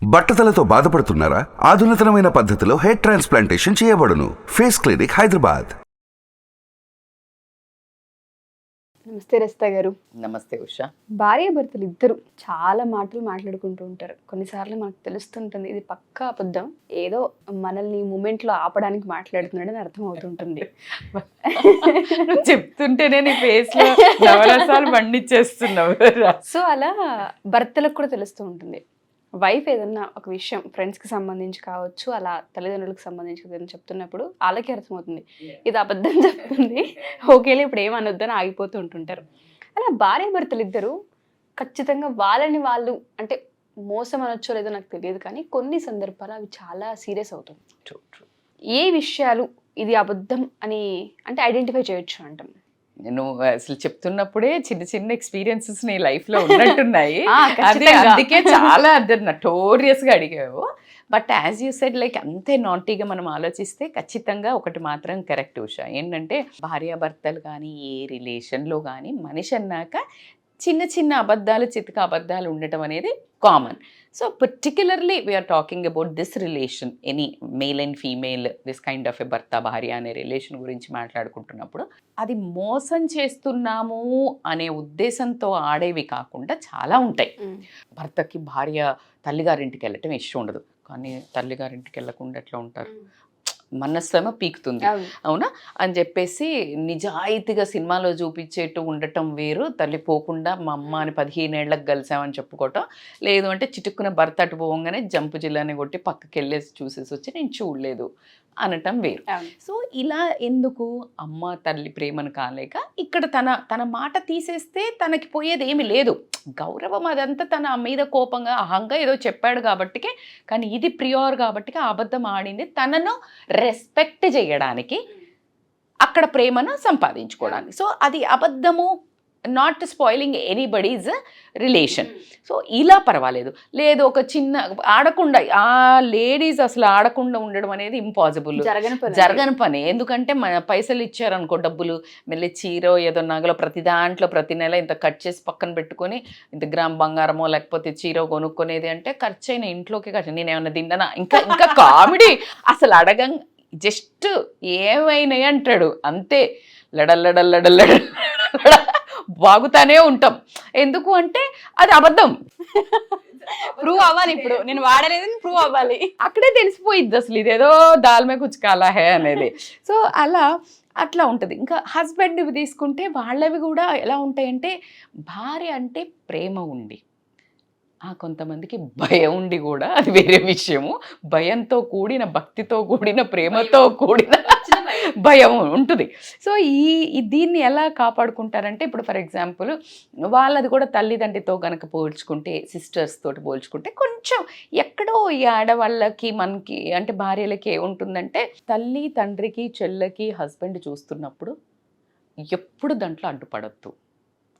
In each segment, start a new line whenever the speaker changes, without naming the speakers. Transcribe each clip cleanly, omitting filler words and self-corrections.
బట్టతలతో బాధపడుతున్నారా? ఆధునితనమైన పద్ధతిలో hair transplantation చేయబడును. Face clinic, Hyderabad.
నమస్తే రస్తా గారు.
నమస్తే ఉషా.
భార్యాభర్తలు ఇద్దరు చాలా మాటలు మాట్లాడుకుంటూ ఉంటారు. కొన్నిసార్లు మనకు తెలుస్తుంటుంది ఇది పక్కా అబద్ధం, ఏదో మనల్ని మూమెంట్ లో ఆపడానికి మాట్లాడుతున్నాడని అర్థం అవుతుంటుంది.
నువ్వు చెప్తుంటేనే నీ ఫేస్ లో నవరసాలు పండించేస్తున్నావు.
సో అలా భర్తలకు కూడా తెలుస్తూ ఉంటుంది. వైఫ్ ఏదన్నా ఒక విషయం ఫ్రెండ్స్కి సంబంధించి కావచ్చు, అలా తల్లిదండ్రులకు సంబంధించి ఏదైనా చెప్తున్నప్పుడు వాళ్ళకి అర్థమవుతుంది ఇది అబద్ధం చెప్తుంది, ఓకేలే ఇప్పుడు ఏమనొద్దని ఆగిపోతూ ఉంటుంటారు. అలా భార్యాభర్తలు ఇద్దరు ఖచ్చితంగా వాళ్ళని వాళ్ళు అంటే మోసం అనొచ్చో లేదో నాకు తెలియదు, కానీ కొన్ని సందర్భాలు అవి చాలా సీరియస్ అవుతుంది. ఏ విషయాలు ఇది అబద్ధం అని అంటే ఐడెంటిఫై చేయొచ్చు అంటాం?
నేను అసలు చెప్తున్నప్పుడే చిన్న చిన్న ఎక్స్పీరియన్సెస్ నీ లైఫ్ లో ఉన్నట్టున్నాయి. అందుకే చాలా నటోరియస్ గా అడిగావు. But as you said like అంతే నాటీగా మనం ఆలోచిస్తే ఖచ్చితంగా ఒకటి మాత్రం కరెక్ట్ ఉషా, ఏంటంటే భార్యాభర్తలు కానీ ఏ రిలేషన్లో కానీ మనిషి అన్నాక చిన్న చిన్న అబద్ధాలు చితక అబద్ధాలు ఉండటం అనేది common. So particularly we're talking about this relation, any male and female, this kind of a భర్త భార్య అనే రిలేషన్ గురించి మాట్లాడుకుంటున్నప్పుడు అది మోసం చేస్తున్నాము అనే ఉద్దేశంతో ఆడేవి కాకుండా చాలా ఉంటాయి. భర్తకి భార్య తల్లిగారింటికి వెళ్ళటం ఇష్టం ఉండదు, కానీ తల్లిగారింటికి వెళ్ళకుండా ఎట్లా ఉంటారు, మనస్సేమో పీకుతుంది అవునా అని చెప్పేసి నిజాయితీగా సినిమాలో చూపించేట్టు ఉండటం వేరు, తల్లి పోకుండా మా అమ్మ అని 15 ఏళ్ళకి కలిసామని చెప్పుకోవటం, లేదు అంటే చిటుక్కున భర్త అటు పోగానే జంపు జిల్లాని కొట్టి పక్కకి వెళ్ళేసి చూసేసి వచ్చి నేను చూడలేదు అనటం వేరు. సో ఇలా ఎందుకు అమ్మ తల్లి ప్రేమను కాలేక ఇక్కడ తన మాట తీసేస్తే తనకి పోయేది ఏమి లేదు, గౌరవం అదంతా తన మీద కోపంగా అహంగా ఏదో చెప్పాడు కాబట్టికే, కానీ ఇది ప్రియోర్ కాబట్టికే అబద్ధం ఆడింది తనను రెస్పెక్ట్ చేయడానికి, అక్కడ ప్రేమను సంపాదించుకోవడానికి. సో అది అబద్ధము, not spoiling anybody's relation. So ఇలా పర్వాలేదు. లేదు ఒక చిన్న ఆడకుండా ఆ లేడీస్ అసలు ఆడకుండా ఉండడం అనేది ఇంపాసిబుల్, జరగని పని. ఎందుకంటే మన పైసలు ఇచ్చారనుకో డబ్బులు, మళ్ళీ చీరో ఏదో నగలో ప్రతి దాంట్లో ప్రతి నెల ఇంత కట్ చేసి పక్కన పెట్టుకొని ఇంత గ్రామ్ బంగారమో లేకపోతే చీరో కొనుక్కునేది అంటే ఖర్చు అయిన ఇంట్లోకి ఖర్చు. నేనేమన్నా తిన్నానా? ఇంకా ఇంకా కామెడీ అసలు జస్ట్ ఏమైనాయి అంటాడు అంతే, లడల్లడల్లడల్లడ బాగుతానే ఉంటాం. ఎందుకు అంటే అది అబద్ధం,
ప్రూవ్ అవ్వాలి. ఇప్పుడు నేను వాడలేదని ప్రూవ్ అవ్వాలి,
అక్కడే తెలిసిపోయిద్ది అసలు ఇదేదో దాల్మే కుచ్చుకాలా హే అనేది. సో అట్లా ఉంటుంది. ఇంకా హస్బెండ్ తీసుకుంటే వాళ్ళవి కూడా ఎలా ఉంటాయంటే, భార్య అంటే ప్రేమ ఉండి కొంతమందికి భయం ఉండి కూడా అది వేరే విషయము, భయంతో కూడిన భక్తితో కూడిన ప్రేమతో కూడిన భయం ఉంటుంది. సో దీన్ని ఎలా కాపాడుకుంటారంటే, ఇప్పుడు ఫర్ ఎగ్జాంపుల్ వాళ్ళది కూడా తల్లిదండ్రితో కనుక పోల్చుకుంటే, సిస్టర్స్ తోటి పోల్చుకుంటే కొంచెం ఎక్కడో ఈ ఆడవాళ్ళకి మనకి అంటే భార్యలకి ఏముంటుందంటే, తల్లి తండ్రికి చెల్లెకి హస్బెండ్ చూస్తున్నప్పుడు ఎప్పుడు దాంట్లో అడ్డుపడద్దు,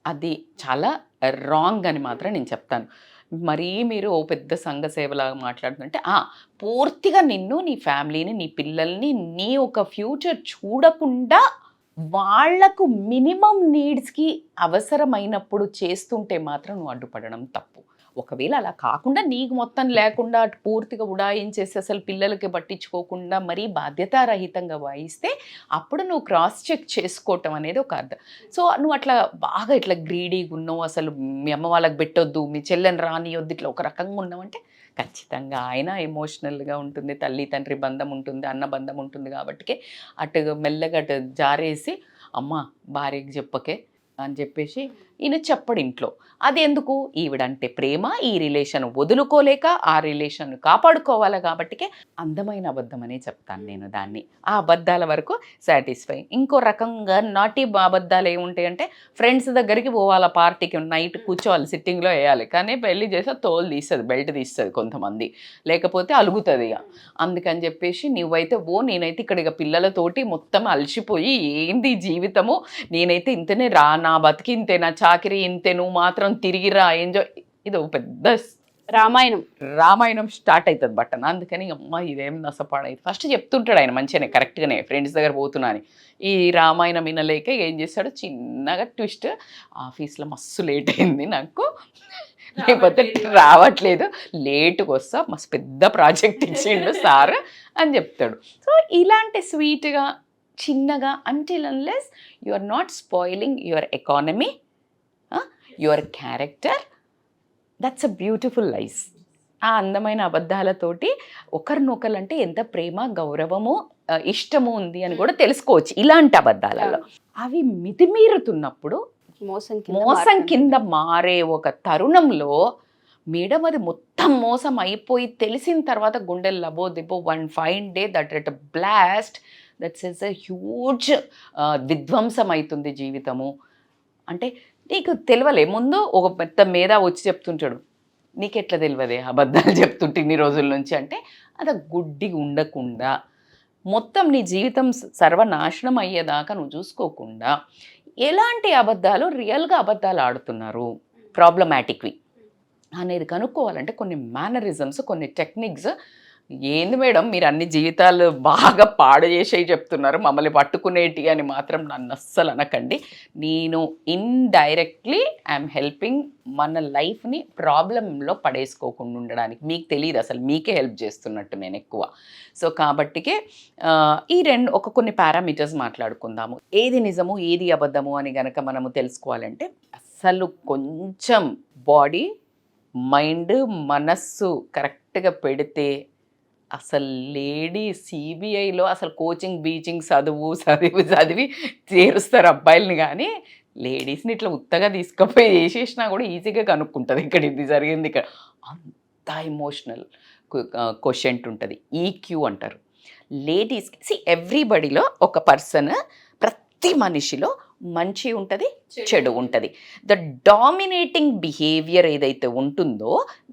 అది చాలా రాంగ్ అని మాత్రం నేను చెప్తాను. మరీ మీరు ఓ పెద్ద సంఘ సేవలాగా మాట్లాడుతుంటే పూర్తిగా నిన్ను, నీ ఫ్యామిలీని, నీ పిల్లల్ని, నీ ఒక ఫ్యూచర్ చూడకుండా వాళ్లకు మినిమం నీడ్స్కి అవసరమైనప్పుడు చేస్తుంటే మాత్రం నువ్వు అడ్డుపడడం తప్పు. ఒకవేళ అలా కాకుండా నీకు మొత్తం లేకుండా అటు పూర్తిగా ఉడాయించేసి అసలు పిల్లలకి పట్టించుకోకుండా మరీ బాధ్యతారహితంగా వాయిస్తే అప్పుడు నువ్వు క్రాస్ చెక్ చేసుకోవటం అనేది ఒక అర్థం. సో నువ్వు అట్లా బాగా ఇట్లా గ్రీడీగా ఉన్నావు, అసలు మీ అమ్మ వాళ్ళకి పెట్టొద్దు, మీ చెల్లెని రానియొద్దు, ఇట్లా ఒక రకంగా ఉన్నావంటే ఖచ్చితంగా ఆయన ఎమోషనల్గా ఉంటుంది, తల్లి తండ్రి బంధం ఉంటుంది, అన్న బంధం ఉంటుంది. కాబట్టి అటు మెల్లగా అటు జారేసి అమ్మ భార్యకి చెప్పకే అని చెప్పేసి ఈయన చెప్పడు ఇంట్లో. అది ఎందుకు? ఈవిడంటే ప్రేమ, ఈ రిలేషన్ వదులుకోలేక ఆ రిలేషన్ కాపాడుకోవాలి కాబట్టికే అందమైన అబద్ధం అనే చెప్తాను నేను దాన్ని. ఆ అబద్ధాల వరకు సాటిస్ఫై. ఇంకో రకంగా నాటి అబద్ధాలు ఏముంటాయంటే, ఫ్రెండ్స్ దగ్గరికి పోవాలి, పార్టీకి నైట్ కూర్చోవాలి, సిట్టింగ్లో వేయాలి, కానీ పెళ్ళి చేస్తే తోలు తీస్తుంది, బెల్ట్ తీస్తుంది కొంతమంది, లేకపోతే అలుగుతుంది. అందుకని చెప్పేసి నువ్వైతే నేనైతే ఇక్కడ ఇక పిల్లలతోటి మొత్తం అలసిపోయి ఏంది జీవితము, నేనైతే ఇంతనే నా బతికి ఇంతే, నా చాకిరి ఇంతే, నువ్వు మాత్రం తిరిగిరా ఎంజాయ్. ఇది పెద్ద రామాయణం స్టార్ట్ అవుతుంది బట్టన. అందుకని అమ్మ ఇదేం నసపాడైతే ఫస్ట్ చెప్తుంటాడు ఆయన మంచిగానే కరెక్ట్గానే, ఫ్రెండ్స్ దగ్గర పోతున్నా అని. ఈ రామాయణం వినలేక ఏం చేస్తాడు, చిన్నగా ట్విస్ట్, ఆఫీస్లో మస్తు లేట్ అయింది నాకు, లేకపోతే రావట్లేదు, లేటుగా వస్తా, మస్తు పెద్ద ప్రాజెక్ట్ ఇచ్చిండు సార్ అని చెప్తాడు. సో ఇలాంటి స్వీట్గా చిన్నగా until unless you are not spoiling your economy, your character, that's a beautiful life. ఆ అందమైన అబద్ధాలతోటి ఒకరినొకరు అంటే ఎంత ప్రేమ, గౌరవము, ఇష్టము ఉంది అని కూడా తెలుసుకోవచ్చు ఇలాంటి అబద్ధాలలో. అవి మితిమీరుతున్నప్పుడు మోసం కింద మారే ఒక తరుణంలో మేడం అది మొత్తం మోసం అయిపోయి తెలిసిన తర్వాత గుండెలు లబో దిబో one fine day that at blast, that's is a huge విధ్వంసం అవుతుంది జీవితము. అంటే నీకు తెలియలే ముందు ఒక పెద్ద మీద వచ్చి చెప్తుంటాడు, నీకెట్లా తెలియదే అబద్ధాలు చెప్తుంటే ఇన్ని రోజుల నుంచి అంటే, అది గుడ్డిగా ఉండకుండా మొత్తం నీ జీవితం సర్వనాశనం అయ్యేదాకా నువ్వు చూసుకోకుండా ఎలాంటి అబద్ధాలు రియల్గా అబద్ధాలు ఆడుతున్నారు, ప్రాబ్లమాటిక్వి అనేది కనుక్కోవాలంటే కొన్ని మేనరిజమ్స్, కొన్ని టెక్నిక్స్. ఏంది మేడం మీరు అన్ని జీవితాలు బాగా పాడు చేసేవి చెప్తున్నారు, మమ్మల్ని పట్టుకునేటి అని మాత్రం నన్ను అస్సలు అనకండి. నేను ఇండైరెక్ట్లీ ఐఎమ్ హెల్పింగ్ మన లైఫ్ని ప్రాబ్లంలో పడేసుకోకుండా ఉండడానికి. మీకు తెలియదు అసలు, మీకే హెల్ప్ చేస్తున్నట్టు నేను ఎక్కువ. సో కాబట్టికే ఈ కొన్ని పారామీటర్స్ మాట్లాడుకుందాము. ఏది నిజము ఏది అబద్ధము అని గనక మనము తెలుసుకోవాలంటే అసలు కొంచెం బాడీ, మైండ్, మనస్సు కరెక్ట్గా పెడితే అసలు లేడీ సిబిఐలో అసలు కోచింగ్ బీచింగ్ చదివి చేరుస్తారు అబ్బాయిలని, కానీ లేడీస్ని ఇట్లా ఉత్తగా తీసుకుపోయి చేసేసినా కూడా ఈజీగా కనుక్కుంటుంది ఇక్కడ ఇది జరిగింది ఇక్కడ. అంత ఎమోషనల్ క్వశ్చన్ ఉంటుంది. ఈక్యూ అంటారు లేడీస్కి. ఎవ్రీబడిలో ఒక పర్సన్, ప్రతి మనిషిలో మంచి ఉంటుంది, చెడు ఉంటుంది. ద డామినేటింగ్ బిహేవియర్ ఏదైతే ఉంటుందో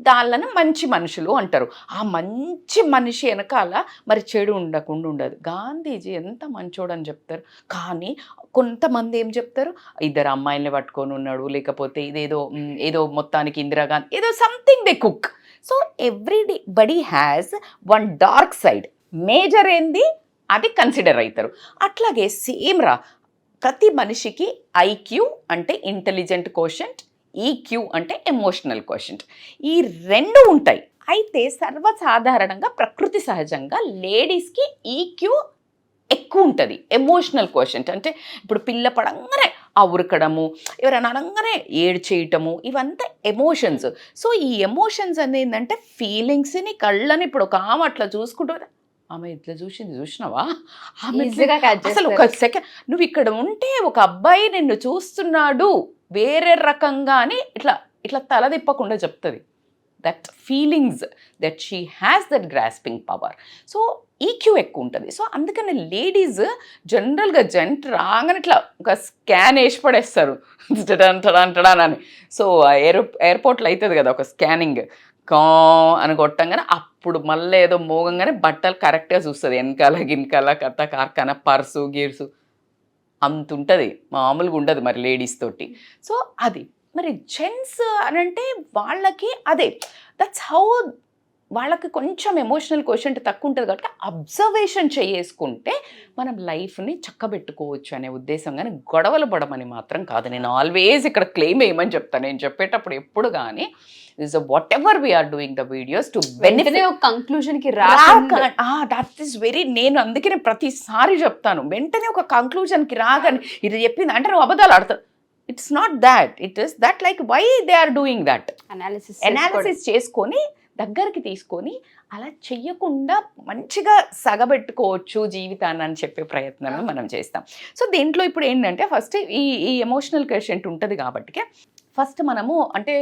దాళ్ళను మంచి మనుషులు అంటారు. ఆ మంచి మనిషి వెనకాల మరి చెడు ఉండకుండా ఉండదు. గాంధీజీ ఎంత మంచోడని చెప్తారు, కానీ కొంతమంది ఏం చెప్తారు, ఇద్దరు అమ్మాయిల్ని పట్టుకొని ఉన్నాడు, లేకపోతే ఏదో మొత్తానికి ఇందిరాగాంధీ ఏదో something they cook. So everybody has one dark side. Major ఏంది అది కన్సిడర్ అవుతారు. అట్లాగే సేమ్ ప్రతి మనిషికి ఐక్యూ అంటే ఇంటెలిజెంట్ కోషెంట్, ఈక్యూ అంటే ఎమోషనల్ కోషెంట్, ఈ రెండు ఉంటాయి. అయితే సర్వసాధారణంగా ప్రకృతి సహజంగా లేడీస్కి ఈక్యూ ఎక్కువ ఉంటుంది. ఎమోషనల్ కోషెంట్ అంటే ఇప్పుడు పిల్ల పడంగానే ఆ ఉరకడము, ఎవరైనా అనగానే ఏడు చేయటము, ఇవంతా ఎమోషన్స్. సో ఈ ఎమోషన్స్ అనేది ఏంటంటే ఫీలింగ్స్ని, కళ్ళని. ఇప్పుడు ఒక ఆమె అట్లా చూసుకుంటూ ఆమె ఇట్లా చూసినావా, ఆమె అసలు ఒక సెకండ్ నువ్వు ఇక్కడ ఉంటే ఒక అబ్బాయి నిన్ను చూస్తున్నాడు వేరే రకంగా అని ఇట్లా తల తిప్పకుండా చెప్తుంది. That feelings that she has that grasping power. So EQ ఎక్కువ ఉంటుంది. సో అందుకని లేడీస్ జనరల్గా రాగానే ఇట్లా ఒక స్కాన్ వేసి పడేస్తారు అని. సో ఎయిర్పోర్ట్లో అవుతుంది కదా ఒక స్కానింగ్, కా అని కొట్టంగానే అప్పుడు మళ్ళీ ఏదో మోగంగానే బట్టలు కరెక్ట్గా చూస్తుంది, వెనకాల గినకాల కథ కార్ఖాన పర్సు గీర్సు అంత ఉంటుంది, మామూలుగా ఉండదు మరి లేడీస్ తోటి. సో అది మరి జెంట్స్ అని అంటే వాళ్ళకి అదే, దట్స్ హౌ వాళ్ళకి కొంచెం ఎమోషనల్ క్వశ్చన్ తక్కువ ఉంటుంది కాబట్టి అబ్జర్వేషన్ చేసుకుంటే మనం లైఫ్ని చక్కబెట్టుకోవచ్చు అనే ఉద్దేశం, కానీ గొడవలు పడమని మాత్రం కాదు. నేను ఆల్వేస్ ఇక్కడ క్లెయిమ్ వేయమని చెప్తాను. నేను చెప్పేటప్పుడు ఎప్పుడు కానీ is whatever we are doing the videos to benefit
conclusion కి
దట్ ఈస్ వెరీ, నేను అందుకనే ప్రతిసారి చెప్తాను వెంటనే ఒక కంక్లూజన్ కి రాగానే ఇది చెప్పింది అంటే నువ్వు అబద్ధాలు ఆడతావు. It's not that, it is that like why they are doing that analysis చేసుకొని దగ్గరికి తీసుకొని అలా చెయ్యకుండా మంచిగా సగబెట్టుకోవచ్చు జీవితాన్ని అని చెప్పే ప్రయత్నమే మనం చేస్తాం. సో దీంట్లో ఇప్పుడు ఏంటంటే ఫస్ట్ ఈ ఎమోషనల్ క్వశ్చన్ ఉంటుంది కాబట్టి ఫస్ట్ మనము అంటే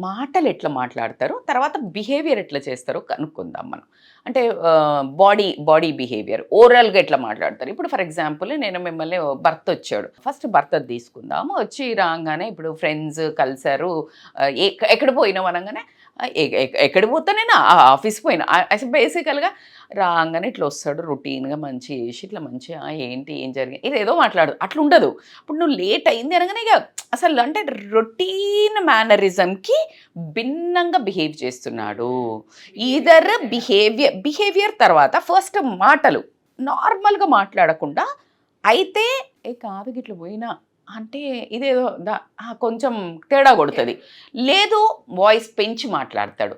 మాటలు ఎట్లా మాట్లాడతారు, తర్వాత బిహేవియర్ ఎట్లా చేస్తారో కనుక్కుందాం మనం. అంటే బాడీ బిహేవియర్, ఓవరాల్గా ఎట్లా మాట్లాడతారు. ఇప్పుడు ఫర్ ఎగ్జాంపుల్ నేను మిమ్మల్ని భర్త వచ్చాడు, ఫస్ట్ భర్త తీసుకుందాము. వచ్చి రాగానే ఇప్పుడు ఫ్రెండ్స్ కలిసారు, ఎక్కడ పోయినాం అనగానే ఎక్కడ పోతానైనా ఆఫీస్ పోయినా అసలు బేసికల్గా రాగానే ఇట్లా వస్తాడు రొటీన్గా మంచి చేసి ఇట్లా మంచిగా ఏంటి ఏం జరిగింది ఇదేదో మాట్లాడు అట్లా ఉండదు. ఇప్పుడు నువ్వు లేట్ అయింది అనగానే ఇక అసలు అంటే రొటీన్ మేనరిజంకి భిన్నంగా బిహేవ్ చేస్తున్నాడు. ఈదర్ బిహేవియర్ తర్వాత ఫస్ట్ మాటలు నార్మల్గా మాట్లాడకుండా అయితే కాదు ఇట్లా పోయినా అంటే ఇదేదో కొంచెం తేడా కొడుతుంది. లేదు వాయిస్ పెంచి మాట్లాడతాడు,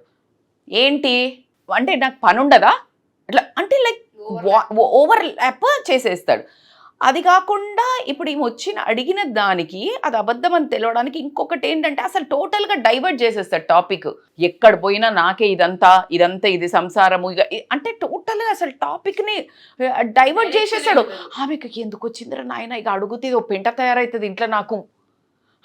ఏంటి అంటే నాకు పని ఉండదా అట్లా అంటే లైక్ ఓవర్ ల్యాప్ చేసేస్తాడు. అది కాకుండా ఇప్పుడు ఈమె అడిగిన దానికి అది అబద్ధం అని తెలవడానికి ఇంకొకటి ఏంటంటే అసలు టోటల్గా డైవర్ట్ చేసేస్తాడు టాపిక్. ఎక్కడ పోయినా నాకే ఇదంతా ఇది సంసారము ఇక అంటే టోటల్గా అసలు టాపిక్ని డైవర్ట్ చేసేసాడు. ఆమెకి ఎందుకు వచ్చిందిరా నాయన ఇక అడుగుతే ఓ పెంట తయారవుతుంది ఇంట్లో నాకు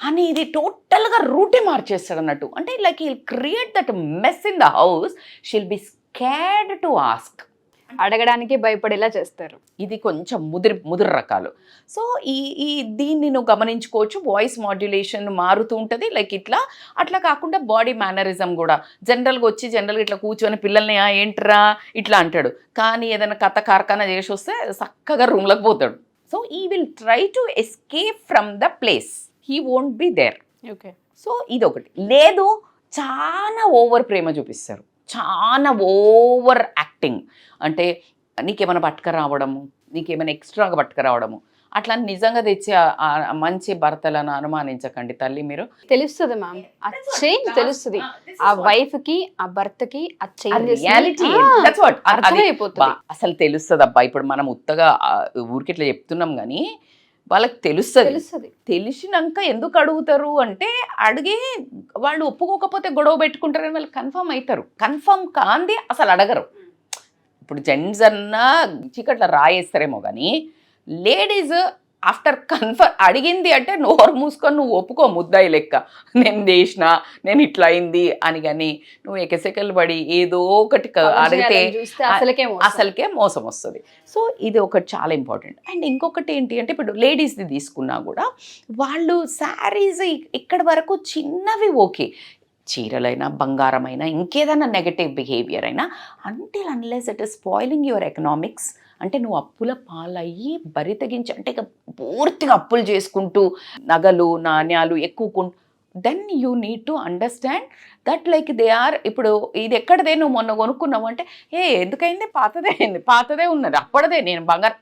అని ఇది టోటల్గా రూటే మార్చేస్తాడు అన్నట్టు. అంటే like he'll create that mess in the house, she'll be scared to ask.
అడగడానికి భయపడేలా చేస్తారు.
ఇది కొంచెం ముదురు రకాలు. సో ఈ దీన్ని నువ్వు గమనించుకోవచ్చు. వాయిస్ మాడ్యులేషన్ మారుతూ ఉంటుంది లైక్ ఇట్లా. అట్లా కాకుండా బాడీ మేనరిజం కూడా జనరల్గా ఇట్లా కూర్చొని పిల్లల్ని ఏంట్రా ఇట్లా అంటాడు, కానీ ఏదైనా కథ కార్ఖానా చేసి వస్తే చక్కగా రూమ్లోకి పోతాడు. So he will try to escape from the place, he won't be there.
Okay.
So ఇది ఒకటి. లేదు చాలా ఓవర్ ప్రేమ చూపిస్తారు, చాలా ఓవర్ యాక్టింగ్. అంటే నీకేమైనా పట్టుకురావడము, నీకేమైనా ఎక్స్ట్రాగా పట్టుకురావడము, అట్లా నిజంగా తెచ్చి మంచి భర్తలను అనుమానించకండి తల్లి. మీరు
తెలుస్తుంది మ్యామ్, ఆ చేంజ్ తెలుస్తుంది ఆ వైఫ్ కి ఆ భర్తకి ఆ చేంజ్
రియాలిటీ
అర్థమైపోతుంది.
అసలు తెలుస్తుంది అబ్బా. ఇప్పుడు మనం ఉత్తగా ఊరికి ఇట్లా చెప్తున్నాం కానీ వాళ్ళకి తెలుస్తుంది. తెలిసినాక ఎందుకు అడుగుతారు అంటే అడిగి వాళ్ళు ఒప్పుకోకపోతే గొడవ పెట్టుకుంటారని వాళ్ళు కన్ఫర్మ్ అవుతారు. కన్ఫర్మ్ కాంది అసలు అడగరు. ఇప్పుడు జెంట్స్ అన్నా చీకట్లా రాయేస్తారేమో కానీ లేడీస్ ఆఫ్టర్ కన్ఫర్మ్ అడిగింది అంటే నోరు మూసుకొని నువ్వు ఒప్పుకో ముద్దాయి లెక్క, నేను చేసిన నేను ఇట్లా అయింది అని. కానీ నువ్వు ఎకసెకలు పడి ఏదో ఒకటి అడిగితే అసలుకే మోసం వస్తుంది. సో ఇది ఒకటి చాలా ఇంపార్టెంట్. అండ్ ఇంకొకటి ఏంటి అంటే ఇప్పుడు లేడీస్ది తీసుకున్నా కూడా వాళ్ళు శారీస్ ఇక్కడ వరకు చిన్నవి ఓకే, చీరలైనా బంగారమైనా ఇంకేదైనా నెగటివ్ బిహేవియర్ అయినా until unless it is spoiling your economics, అంటే నువ్వు అప్పుల పాలయ్యి బరి తెగించి అంటే ఇక పూర్తిగా అప్పులు చేసుకుంటూ నగలు నాణ్యాలు ఎక్కువ, then you need to understand that like they are. ఇప్పుడు ఇది ఎక్కడదే నువ్వు మొన్న కొనుక్కున్నావు అంటే ఎందుకైంది పాతదే ఉన్నది అప్పటిదే, నేను బంగారం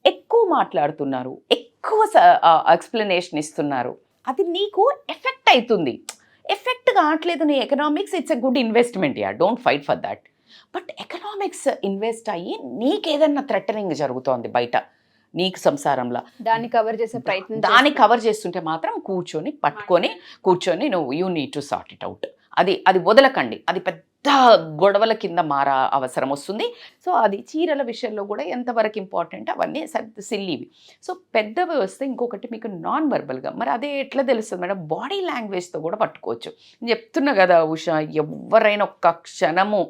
ఎక్కువ మాట్లాడుతున్నారు, ఎక్కువ ఎక్స్ప్లెనేషన్ ఇస్తున్నారు, అది నీకు ఎఫెక్ట్ అవుతుంది. ఎఫెక్ట్ కావట్లేదు నీ economics, it's a good investment, yeah don't fight for that. But economics invest అయ్యి నీకేదన్నా థ్రెటనింగ్ జరుగుతోంది బయట నీకు సంసారంలో,
దాన్ని
కవర్ చేస్తుంటే మాత్రం కూర్చొని నువ్వు you need to sort it out. అది వదలకండి, అది పెద్ద గొడవల కింద అవసరం వస్తుంది. సో అది చీరల విషయంలో కూడా ఎంతవరకు ఇంపార్టెంట్ అవన్నీ సిల్లీవి. సో పెద్దవి వస్తే ఇంకొకటి మీకు నాన్ వర్బల్గా, మరి అదే ఎట్లా తెలుస్తుంది మేడం, బాడీ లాంగ్వేజ్తో కూడా పట్టుకోవచ్చు. నేను చెప్తున్నా కదా ఉషా, ఎవరైనా ఒక్క క్షణము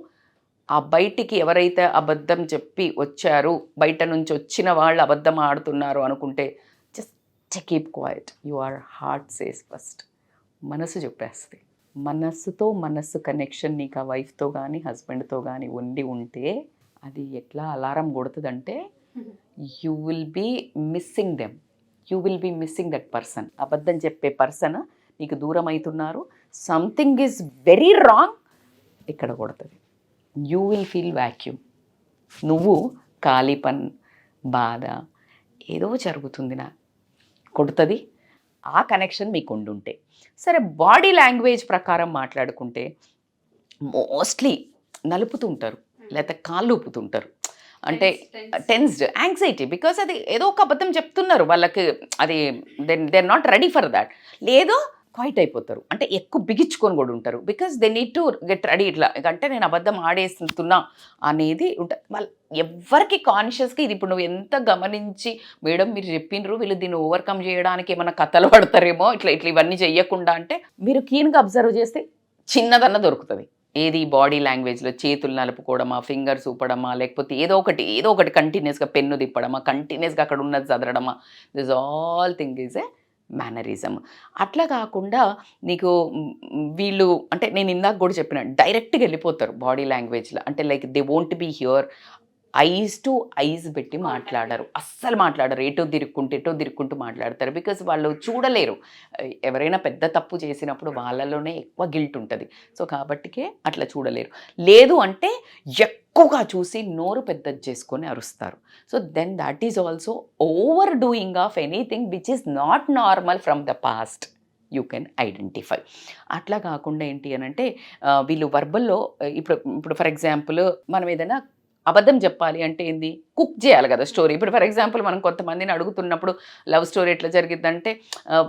ఆ బయటికి ఎవరైతే అబద్ధం చెప్పి వచ్చారు, బయట నుంచి వచ్చిన వాళ్ళు అబద్ధం ఆడుతున్నారు అనుకుంటే just keep quiet, your heart says first. మనసు చెప్పేస్తుంది. మనస్సు కనెక్షన్ నీకు ఆ వైఫ్తో కానీ హస్బెండ్తో కానీ ఉంటే అది ఎట్లా అలారం కొడుతుందంటే you will be missing them, you will be missing that person. అబద్ధం చెప్పే పర్సన్ నీకు దూరం అవుతున్నారు, సంథింగ్ ఈజ్ వెరీ రాంగ్, ఇక్కడ కొడుతుంది. You will feel vacuum. నువ్వు ఖాళీ పని బాధ ఏదో జరుగుతుంది నా కొడుతుంది. ఆ కనెక్షన్ మీకు ఉండుంటే సరే. బాడీ లాంగ్వేజ్ ప్రకారం మాట్లాడుకుంటే మోస్ట్లీ నలుపుతుంటారు, లేకపోతే కాళ్ళు ఊపుతుంటారు, అంటే టెన్స్డ్, యాంగ్జైటీ, బికాస్ అది ఏదో ఒక అబద్ధం చెప్తున్నారు వాళ్ళకి, అది they are not ready for that. లేదో క్వైట్ అయిపోతారు, అంటే ఎక్కువ బిగించుకొని కూడా ఉంటారు, because they need to get ready. ఇట్లా అంటే నేను అబద్ధం ఆడేస్తున్నా అనేది ఉంటుంది. వాళ్ళు ఎవరికి కాన్షియస్గా ఇది ఇప్పుడు నువ్వు ఎంత గమనించి మేడం మీరు చెప్పినరు వీళ్ళు దీన్ని ఓవర్కమ్ చేయడానికి ఏమైనా కథలు పడతారేమో ఇట్లా ఇవన్నీ చెయ్యకుండా అంటే మీరు కీన్గా అబ్జర్వ్ చేస్తే చిన్నదన్న దొరుకుతుంది. ఏది బాడీ లాంగ్వేజ్లో చేతులు నలుపుకోవడమా, ఫింగర్స్ ఊపడమా, లేకపోతే ఏదో ఒకటి కంటిన్యూస్గా పెన్ను తిప్పడమా, కంటిన్యూస్గా అక్కడ ఉన్నది చదవడమా, this all thing is a mannerism. అట్లా కాకుండా నీకు వీళ్ళు అంటే నేను ఇందాక కూడా చెప్పిన డైరెక్ట్గా వెళ్ళిపోతారు బాడీ లాంగ్వేజ్లో, అంటే like they won't be here, eyes to eyes పెట్టి మాట్లాడరు, అస్సలు మాట్లాడరు, ఎటో తిరుక్కుంటూ మాట్లాడతారు. బికాస్ వాళ్ళు చూడలేరు, ఎవరైనా పెద్ద తప్పు చేసినప్పుడు వాళ్ళలోనే ఎక్కువ గిల్ట్ ఉంటుంది. సో కాబట్టికే అట్లా చూడలేరు. లేదు అంటే ఎక్కువగా చూసి నోరు పెద్దది చేసుకొని అరుస్తారు. So then that is also over doing of anything which is not normal from the past. You can identify. అట్లా కాకుండా ఏంటి అని అంటే వీళ్ళు వర్బల్లో ఇప్పుడు ఫర్ ఎగ్జాంపుల్ మనం ఏదైనా అబద్ధం చెప్పాలి అంటే ఏంది, కుక్ చేయాలి కదా స్టోరీ. ఇప్పుడు ఫర్ ఎగ్జాంపుల్ మనం కొంతమందిని అడుగుతున్నప్పుడు లవ్ స్టోరీ ఎట్లా జరిగిద్దంటే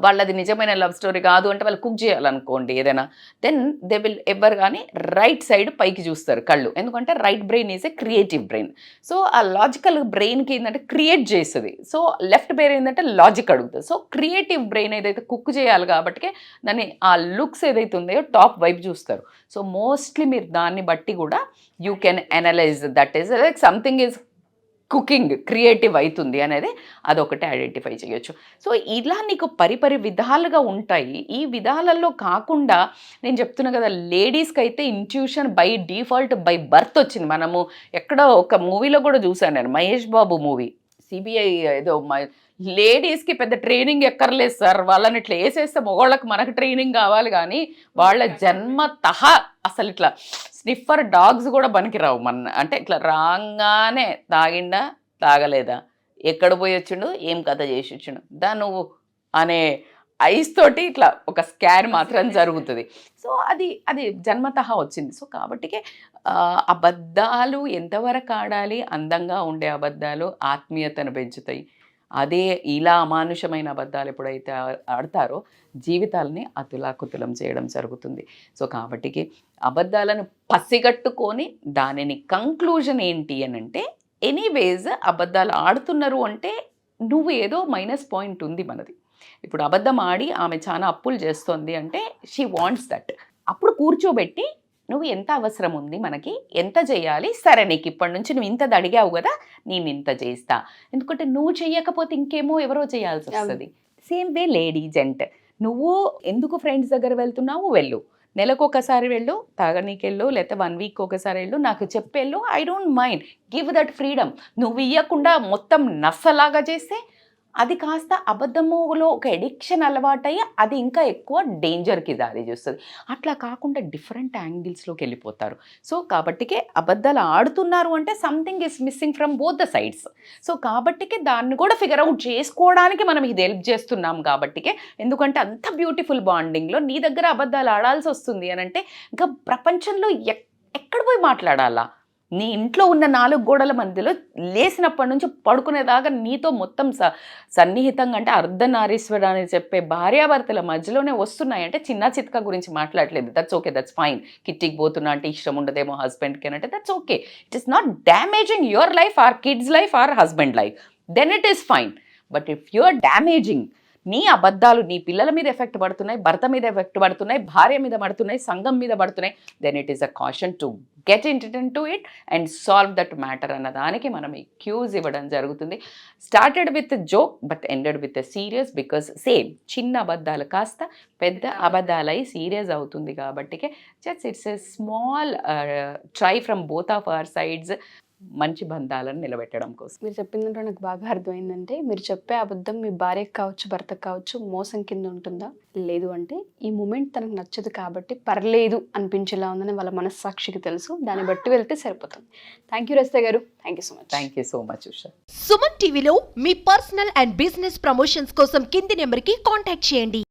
వాళ్ళది నిజమైన లవ్ స్టోరీ కాదు అంటే వాళ్ళు కుక్ చేయాలనుకోండి ఏదైనా, దెన్ దే విల్ ఎవర్ కానీ రైట్ సైడ్ పైకి చూస్తారు కళ్ళు, ఎందుకంటే right brain is a creative brain. So ఆ లాజికల్ బ్రెయిన్కి ఏంటంటే క్రియేట్ చేస్తుంది, సో లెఫ్ట్ బ్రెయిన్ ఏంటంటే లాజిక్ అడుగుతుంది. సో క్రియేటివ్ బ్రెయిన్ ఏదైతే కుక్ చేయాలి కాబట్టి దాన్ని ఆ లుక్స్ ఏదైతే ఉందో టాప్ వైపు చూస్తారు. సో మోస్ట్లీ మీరు దాన్ని బట్టి కూడా you can analyse that is like something is cooking, creative అవుతుంది అనేది అదొకటి ఐడెంటిఫై చేయొచ్చు. సో ఇలా నీకు పరిపరి విధాలుగా ఉంటాయి. ఈ విధాలలో కాకుండా నేను చెప్తున్నా కదా, లేడీస్కి అయితే intuition by default by birth వచ్చింది. మనము ఎక్కడో ఒక మూవీలో కూడా చూశాను నేను, మహేష్ బాబు మూవీ, సిబిఐ ఏదో, లేడీస్కి పెద్ద ట్రైనింగ్ ఎక్కర్లేదు సార్, వాళ్ళని ఇట్లా వేసేస్తే మగవాళ్ళకి మనకు ట్రైనింగ్ కావాలి కానీ వాళ్ళ జన్మతః అసలు ఇట్లా స్నిఫర్ డాగ్స్ కూడా పనికిరావు. అంటే ఇట్లా రాగానే తాగిండా తాగలేదా, ఎక్కడ పోయి వచ్చిండు, ఏం కథ చేసి వచ్చిండు దా నువ్వు అనే ఐస్ తోటి ఇట్లా ఒక స్కాన్ మాత్రం జరుగుతుంది. సో అది జన్మతః వచ్చింది. సో కాబట్టికే అబద్ధాలు ఎంతవరకు ఆడాలి, అందంగా ఉండే అబద్ధాలు ఆత్మీయతను పెంచుతాయి. అదే ఇలా అమానుషమైన అబద్ధాలు ఎప్పుడైతే ఆడతారో జీవితాలని అతులాకుతులం చేయడం జరుగుతుంది. సో కాబట్టికి అబద్ధాలను పసిగట్టుకొని దానిని కంక్లూజన్ ఏంటి అని అంటే, ఎనీవేస్ అబద్ధాలు ఆడుతున్నారు అంటే నువ్వు ఏదో మైనస్ పాయింట్ ఉంది మనది. ఇప్పుడు అబద్ధం ఆడి ఆమె చాలా అప్పులు చేస్తుంది అంటే షీ వాంట్స్ దట్. అప్పుడు కూర్చోబెట్టి నువ్వు ఎంత అవసరం ఉంది మనకి, ఎంత చేయాలి, సరే నీకు ఇప్పటి నుంచి నువ్వు ఇంత అడిగావు కదా నేను ఇంత చేస్తా, ఎందుకంటే నువ్వు చెయ్యకపోతే ఇంకేమో ఎవరో చేయాల్సి వస్తుంది. సేమ్ వే లేడీ జెంట్, నువ్వు ఎందుకు ఫ్రెండ్స్ దగ్గర వెళ్తున్నావు, వెళ్ళు, నెలకు ఒకసారి వెళ్ళు, తాగనీకెళ్ళు, లేకపోతే 1 వీక్ ఒకసారి వెళ్ళు, నాకు చెప్పేళ్ళు, I don't mind, give that freedom. నువ్వు ఇవ్వకుండా మొత్తం నస్సలాగా చేస్తే అది కాస్త అబద్ధములో ఒక ఎడిక్షన్ అలవాటయ్యి అది ఇంకా ఎక్కువ డేంజర్కి దారి చేస్తుంది. అట్లా కాకుండా డిఫరెంట్ యాంగిల్స్లోకి వెళ్ళిపోతారు. సో కాబట్టికే అబద్ధాలు ఆడుతున్నారు అంటే something is missing from both the sides. So కాబట్టికే దాన్ని కూడా ఫిగర్ అవుట్ చేసుకోవడానికి మనం ఇది హెల్ప్ చేస్తున్నాం. కాబట్టికే ఎందుకంటే అంత బ్యూటిఫుల్ బాండింగ్లో నీ దగ్గర అబద్ధాలు ఆడాల్సి వస్తుంది అని అంటే ఇంకా ప్రపంచంలో ఎక్కడ పోయి మాట్లాడాలా, నీ ఇంట్లో ఉన్న 4 గోడల మధ్యలో లేచినప్పటి నుంచి పడుకునేదాకా నీతో మొత్తం సన్నిహితంగా అంటే అర్ధనారీశ్వర అని చెప్పే భార్యాభర్తల మధ్యలోనే వస్తున్నాయంటే చిన్న చిత్క గురించి మాట్లాడలేదు. That's okay, that's fine. కిట్టికి పోతున్నా అంటే ఇష్టం ఉండదేమో హస్బెండ్కి అని అంటే that's okay. It is not damaging your life or kids life or husband life, then it is fine. But if you are damaging, నీ అబద్ధాలు నీ పిల్లల మీద ఎఫెక్ట్ పడుతున్నాయి, భర్త మీద ఎఫెక్ట్ పడుతున్నాయి, భార్య మీద పడుతున్నాయి, సంఘం మీద పడుతున్నాయి, then it is a caution to get into it and solve that matter అన్న దానికి మనం ఈ క్యూజ్ ఇవ్వడం జరుగుతుంది. Started with joke but ended with serious, because same చిన్న అబద్ధాలు కాస్త పెద్ద అబద్ధాలై సీరియస్ అవుతుంది. కాబట్టి just it's a small try from both of our sides మంచి బంధాలను నిలబెట్టడం కోసం.
మీరు చెప్పిందంటే నాకు బాగా అర్థమైందంటే, మీరు చెప్పే అబద్ధం మీ భార్యకు కావచ్చు, భర్తకు కావచ్చు మోసం కింద ఉంటుందా, లేదు అంటే ఈ మూమెంట్ తనకు నచ్చదు కాబట్టి పర్లేదు అనిపించేలా ఉందని వాళ్ళ మనస్సాక్షికి తెలుసు, దాన్ని బట్టి వెళ్తే సరిపోతుంది. థ్యాంక్ యూ రజిత గారు, thank you so much.
Thank you so much Usha.
Suman టీవీలో మీ పర్సనల్ అండ్ బిజినెస్ ప్రమోషన్స్ కోసం కింది నెంబర్కి కాంటాక్ట్ చేయండి.